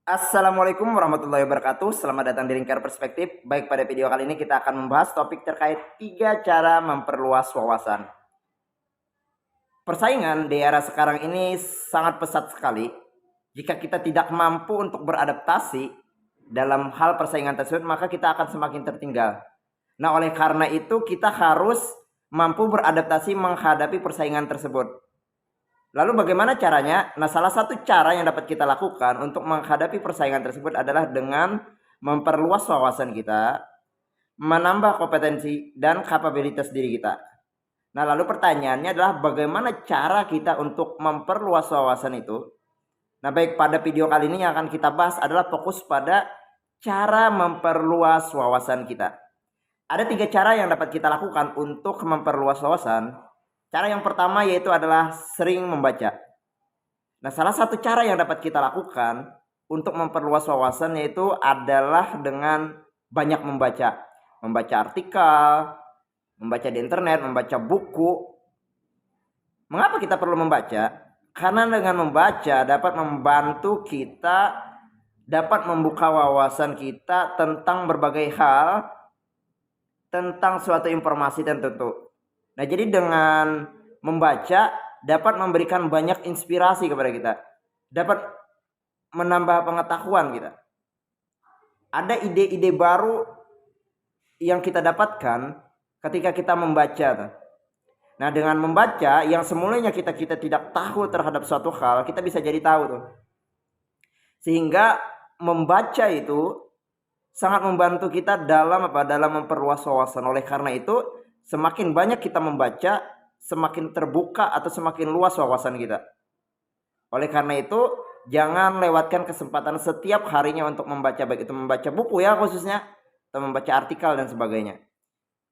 Assalamualaikum warahmatullahi wabarakatuh. Selamat datang di Lingkar Perspektif. Baik, pada video kali ini kita akan membahas topik terkait 3 cara memperluas wawasan. Persaingan di era sekarang ini sangat pesat sekali. Jika kita tidak mampu untuk beradaptasi dalam hal persaingan tersebut, maka kita akan semakin tertinggal. Nah, oleh karena itu kita harus mampu beradaptasi menghadapi persaingan tersebut. Lalu bagaimana caranya? Nah, salah satu cara yang dapat kita lakukan untuk menghadapi persaingan tersebut adalah dengan memperluas wawasan kita, menambah kompetensi dan kapabilitas diri kita. Nah, lalu pertanyaannya adalah bagaimana cara kita untuk memperluas wawasan itu? Nah, baik, pada video kali ini yang akan kita bahas adalah fokus pada cara memperluas wawasan kita. Ada 3 cara yang dapat kita lakukan untuk memperluas wawasan. Cara yang pertama yaitu adalah sering membaca. Nah, salah satu cara yang dapat kita lakukan untuk memperluas wawasan yaitu adalah dengan banyak membaca. Membaca artikel, membaca di internet, membaca buku. Mengapa kita perlu membaca? Karena dengan membaca dapat membantu kita dapat membuka wawasan kita tentang berbagai hal, tentang suatu informasi tertentu. Nah, jadi dengan membaca dapat memberikan banyak inspirasi kepada kita. Dapat menambah pengetahuan kita. Ada ide-ide baru yang kita dapatkan ketika kita membaca. Nah, dengan membaca yang semulanya kita tidak tahu terhadap suatu hal, kita bisa jadi tahu tuh. Sehingga membaca itu sangat membantu kita dalam memperluas wawasan. Oleh karena itu, semakin banyak kita membaca, semakin terbuka atau semakin luas wawasan kita. Oleh karena itu, jangan lewatkan kesempatan setiap harinya untuk membaca, baik itu membaca buku ya khususnya, atau membaca artikel dan sebagainya.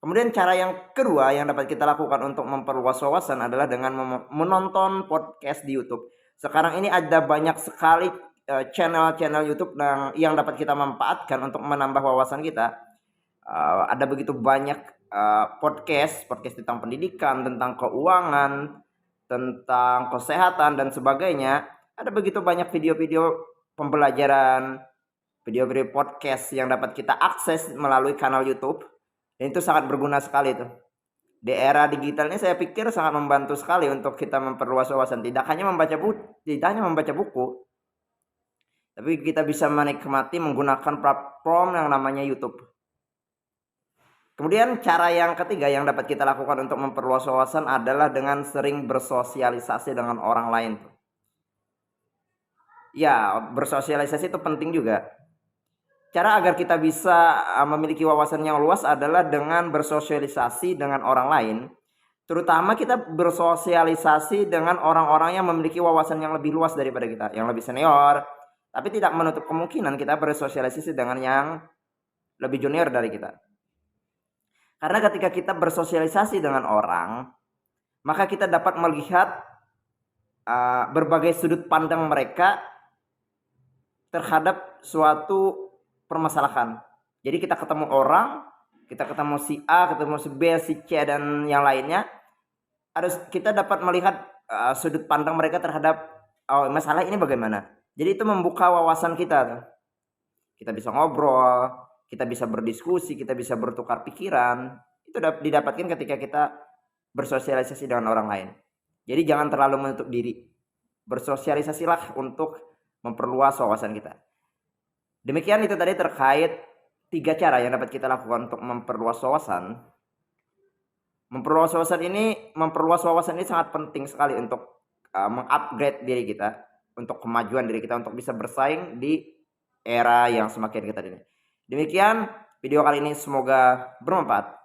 Kemudian cara yang kedua yang dapat kita lakukan untuk memperluas wawasan adalah dengan menonton podcast di YouTube. Sekarang ini ada banyak sekali channel-channel YouTube yang dapat kita manfaatkan untuk menambah wawasan kita. Ada begitu banyak podcast tentang pendidikan, tentang keuangan, tentang kesehatan dan sebagainya. Ada begitu banyak video-video pembelajaran, video-video podcast yang dapat kita akses melalui kanal YouTube. Dan itu sangat berguna sekali tuh. Di era digital ini saya pikir sangat membantu sekali untuk kita memperluas wawasan. Tidak hanya membaca buku, tapi kita bisa menikmati menggunakan platform yang namanya YouTube. Kemudian cara yang ketiga yang dapat kita lakukan untuk memperluas wawasan adalah dengan sering bersosialisasi dengan orang lain. Ya, bersosialisasi itu penting juga. Cara agar kita bisa memiliki wawasan yang luas adalah dengan bersosialisasi dengan orang lain. Terutama kita bersosialisasi dengan orang-orang yang memiliki wawasan yang lebih luas daripada kita, yang lebih senior. Tapi tidak menutup kemungkinan kita bersosialisasi dengan yang lebih junior dari kita. Karena ketika kita bersosialisasi dengan orang, maka kita dapat melihat berbagai sudut pandang mereka terhadap suatu permasalahan. Jadi kita ketemu orang, kita ketemu si A, ketemu si B, si C dan yang lainnya, kita dapat melihat sudut pandang mereka terhadap masalah ini bagaimana. Jadi itu membuka wawasan kita. Kita bisa ngobrol, kita bisa berdiskusi, kita bisa bertukar pikiran. Itu didapatkan ketika kita bersosialisasi dengan orang lain. Jadi jangan terlalu menutup diri. Bersosialisasilah untuk memperluas wawasan kita. Demikian itu tadi terkait 3 cara yang dapat kita lakukan untuk memperluas wawasan. Memperluas wawasan ini sangat penting sekali untuk mengupgrade diri kita, untuk kemajuan diri kita, untuk bisa bersaing di era yang semakin ketat ini. Demikian video kali ini, semoga bermanfaat.